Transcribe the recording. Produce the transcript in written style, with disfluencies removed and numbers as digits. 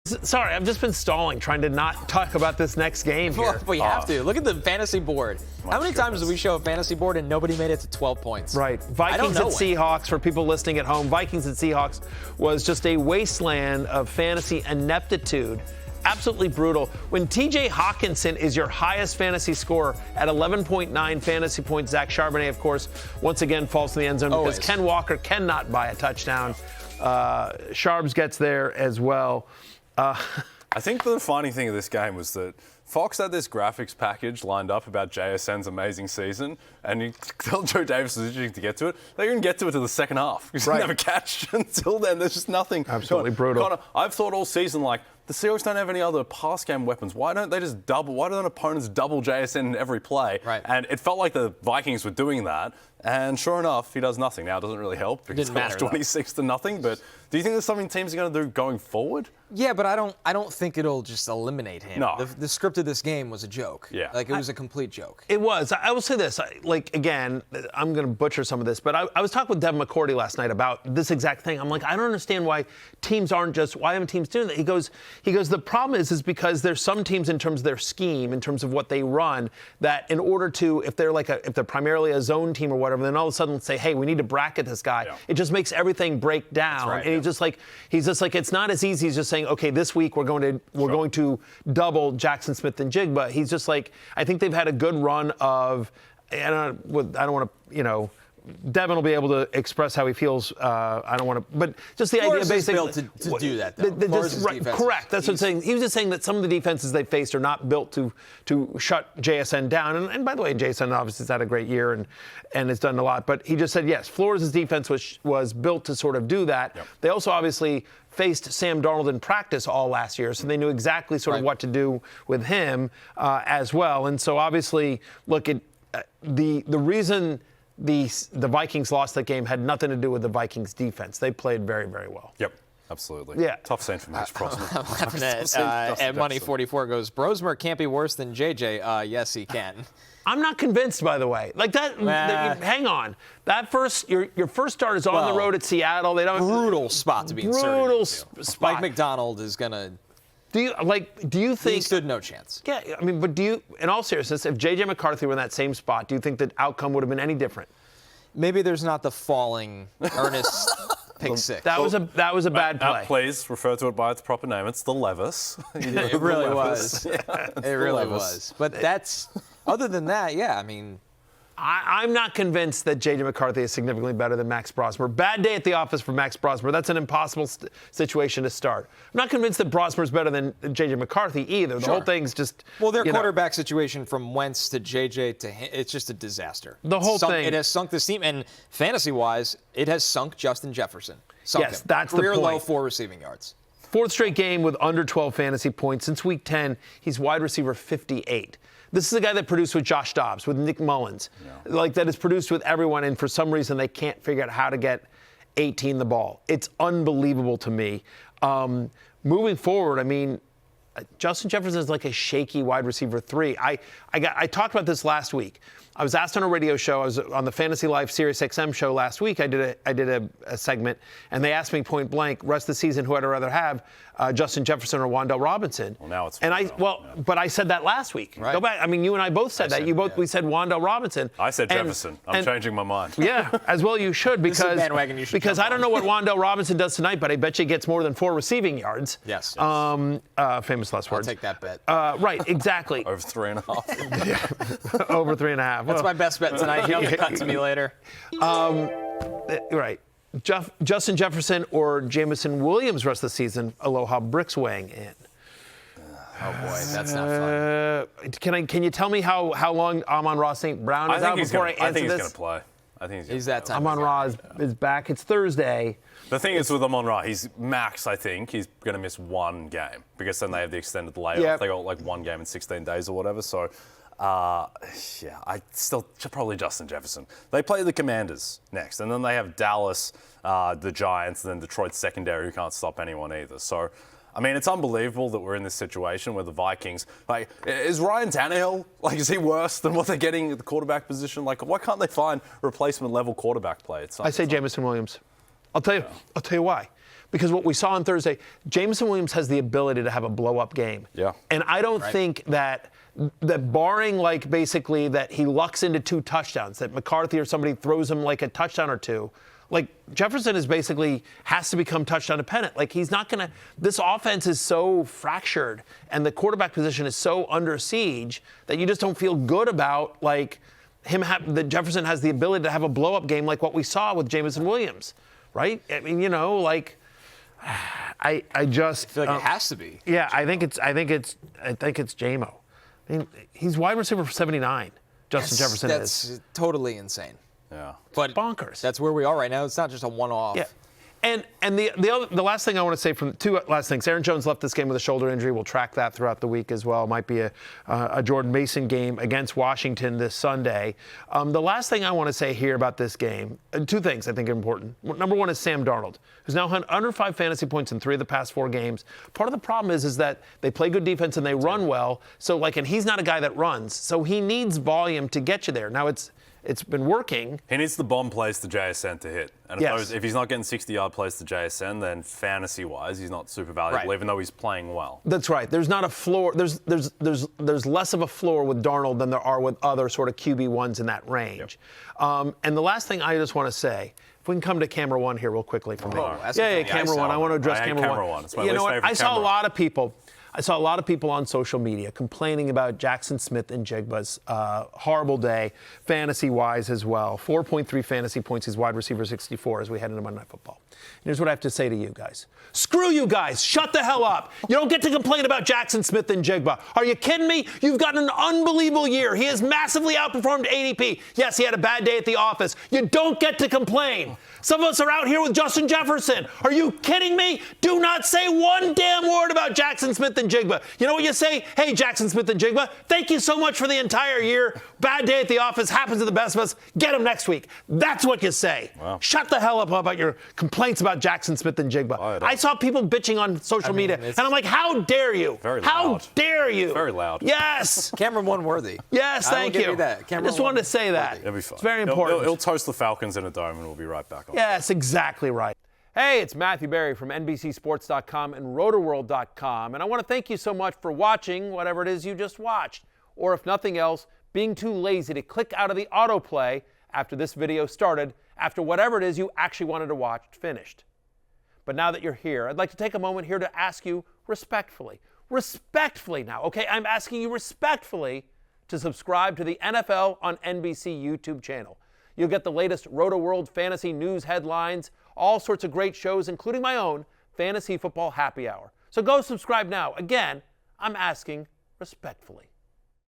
Sorry, I've just been stalling, trying to not talk about this next game here. Well, we have to. Look at the fantasy board. How many times do we show a fantasy board and nobody made it to 12 points? Right. Vikings and Seahawks, for people listening at home, Vikings and Seahawks was just a wasteland of fantasy ineptitude. Absolutely brutal. When TJ Hawkinson is your highest fantasy scorer at 11.9 fantasy points, Zach Charbonnet, of course, once again falls in the end zone because Ken Walker cannot buy a touchdown. Sharbs gets there as well. I think the funny thing of this game was that Fox had this graphics package lined up about JSN's amazing season, and you tell Joe Davis was interesting to get to it. They didn't get to it till the second half. He didn't have a catch until then. There's just nothing. Absolutely brutal. Connor, I've thought all season, like, the Seahawks don't have any other pass game weapons. Why don't they just double? Why don't opponents double JSN in every play? Right. And it felt like the Vikings were doing that. And sure enough, he does nothing. Now, it doesn't really help because it's 26-0. But do you think there's something teams are going to do going forward? Yeah, but I don't think it'll just eliminate him. No. The script of this game was a joke. Yeah. Like, it was a complete joke. It was. I will say this. Again, I'm going to butcher some of this, but I was talking with Devin McCourty last night about this exact thing. I'm like, I don't understand why haven't teams doing that? He goes, the problem is because there's some teams in terms of their scheme, in terms of what they run, that in order to, if they're primarily a zone team or whatever, then all of a sudden say, hey, we need to bracket this guy. Yeah. It just makes everything break down. Right, and he's just like, it's not as easy as just saying, okay, this week we're going to double Jackson Smith and Jigba. He's just like, I think they've had a good run of, and I don't want to, Devin will be able to express how he feels. I don't want to, but just the idea, basically, built to do that. Though. Correct. That's what I'm saying. He was just saying that some of the defenses they faced are not built to shut JSN down. And by the way, JSN obviously has had a great year and has done a lot. But he just said yes, Flores' defense was built to sort of do that. Yep. They also obviously faced Sam Darnold in practice all last year, so they knew exactly sort of what to do with him as well. And so obviously, look, the reason the Vikings lost that game had nothing to do with the Vikings defense. They played very, very well. Yep, absolutely. Yeah. Tough scene for Max Brosmer. I'm laughing at Money44 goes, Brosmer can't be worse than JJ. Yes, he can. I'm not convinced, by the way. Like that, hang on. That your first start is on the road at Seattle. They don't brutal spot to be inserted. Brutal spot. Mike McDonald is gonna. Do you think he stood no chance? Yeah, I mean, but in all seriousness, if J.J. McCarthy were in that same spot, do you think the outcome would have been any different? Maybe there's not the falling Ernest pick six. That was a bad play. Please refer to it by its proper name. It's the Levis. It really was. Yeah, it really was. But other than that, yeah, I mean. I'm not convinced that J.J. McCarthy is significantly better than Max Brosmer. Bad day at the office for Max Brosmer. That's an impossible situation to start. I'm not convinced that Brosmer is better than J.J. McCarthy either. The whole thing's just... Well, their quarterback situation from Wentz to J.J. to him, it's just a disaster. The whole thing. It has sunk this team, and fantasy-wise, it has sunk Justin Jefferson. Yes, that's the point. Career low 4 receiving yards. Fourth straight game with under 12 fantasy points. Since week 10, he's wide receiver 58. This is a guy that produced with Josh Dobbs, with Nick Mullins, that has produced with everyone, and for some reason they can't figure out how to get 18 the ball. It's unbelievable to me. Moving forward, I mean, Justin Jefferson is like a shaky wide receiver 3. I talked about this last week. I was asked on a radio show. I was on the Fantasy Life Sirius XM show last week. I did a segment, and they asked me point blank, rest of the season, who I'd rather have, Justin Jefferson or Wan'Dale Robinson. Well, now it's but I said that last week. Right. Go back. I mean, you and I both said that. We said Wan'Dale Robinson. I said Jefferson. I'm changing my mind. Yeah, as well you should because this is a bandwagon you should because I don't know what Wan'Dale Robinson does tonight, but I bet you he gets more than 4 receiving yards. Yes. Famous last words. I'll take that bet. Right, exactly. Over 3.5. Yeah. Over 3.5. That's my best bet tonight. He'll get cut to me later. Right. Justin Jefferson or Jameson Williams rest of the season. Aloha Bricks weighing in. Oh boy, that's not fun. Can you tell me how long Amon-Ra St. Brown is out before I answer this? I think he's going to play. I think he's that time. Amon-Ra is back. It's Thursday. The thing is with Amon-Ra, he's max, I think, he's going to miss 1 game because then they have the extended layoff. Yep. They got like 1 game in 16 days or whatever. So, I still probably Justin Jefferson. They play the Commanders next, and then they have Dallas, the Giants, and then Detroit's secondary who can't stop anyone either. So, I mean, it's unbelievable that we're in this situation where the Vikings, is Ryan Tannehill, is he worse than what they're getting at the quarterback position? Why can't they find replacement level quarterback play? I say Jameson Williams. I'll tell you why. Because what we saw on Thursday, Jameson Williams has the ability to have a blow-up game. Yeah. And I don't think that barring like basically that he lucks into 2 touchdowns, that McCarthy or somebody throws him like a touchdown or 2, like Jefferson is basically has to become touchdown dependent. Like he's not going to, this offense is so fractured and the quarterback position is so under siege that you just don't feel good about like that Jefferson has the ability to have a blow-up game like what we saw with Jameson Williams, right? I mean, like I just feel like it has to be. Yeah, I think it's JMO. I mean, he's wide receiver for 79. Justin Jefferson is. That's totally insane. Yeah. But bonkers. That's where we are right now. It's not just a one-off. Yeah. And the last thing I want to say from 2 last things. Aaron Jones left this game with a shoulder injury. We'll track that throughout the week as well. It might be a Jordan Mason game against Washington this Sunday. The last thing I want to say here about this game, 2 things I think are important. Number 1 is Sam Darnold, who's now had under 5 fantasy points in 3 of the past 4 games. Part of the problem is that they play good defense and they run well. So and he's not a guy that runs. So he needs volume to get you there. Now it's been working. He needs the bomb plays to JSN to hit. And if he's not getting 60-yard plays to JSN, then fantasy-wise, he's not super valuable, even though he's playing well. That's right. There's not a floor. There's less of a floor with Darnold than there are with other sort of QB1s in that range. Yep. And the last thing I just want to say, if we can come to camera 1 here real quickly for me. Camera 1. I want to address camera 1. It's my least favorite I saw camera. a lot of people on social media complaining about Jackson Smith and Jigba's horrible day, fantasy-wise as well. 4.3 fantasy points. He's wide receiver 64 as we head into Monday Night Football. And here's what I have to say to you guys. Screw you guys. Shut the hell up. You don't get to complain about Jackson Smith and Jigba. Are you kidding me? You've got an unbelievable year. He has massively outperformed ADP. Yes, he had a bad day at the office. You don't get to complain. Some of us are out here with Justin Jefferson. Are you kidding me? Do not say one damn word about Jackson Smith and Jigba. You know what you say? Hey, Jackson Smith and Jigba, thank you so much for the entire year. Bad day at the office happens to the best of us. Get him next week. That's what you say. Wow. Shut the hell up about your complaints about Jackson Smith and Jigba. I saw people bitching on social media, and I'm like, how dare you? Very how loud. dare you? Very loud. Yes. Camera 1 worthy. Yes, thank you. That. I just wanted to say that. It'll be fun. It's very important. He'll toast the Falcons in a dome, and we'll be right back on. Yes, exactly right. Hey, it's Matthew Berry from NBCSports.com and Rotorworld.com, and I want to thank you so much for watching whatever it is you just watched, or if nothing else, being too lazy to click out of the autoplay after this video started, after whatever it is you actually wanted to watch finished. But now that you're here, I'd like to take a moment here to ask you respectfully now, okay? I'm asking you respectfully to subscribe to the NFL on NBC YouTube channel. You'll get the latest Roto-World fantasy news headlines, all sorts of great shows, including my own Fantasy Football Happy Hour. So go subscribe now. Again, I'm asking respectfully.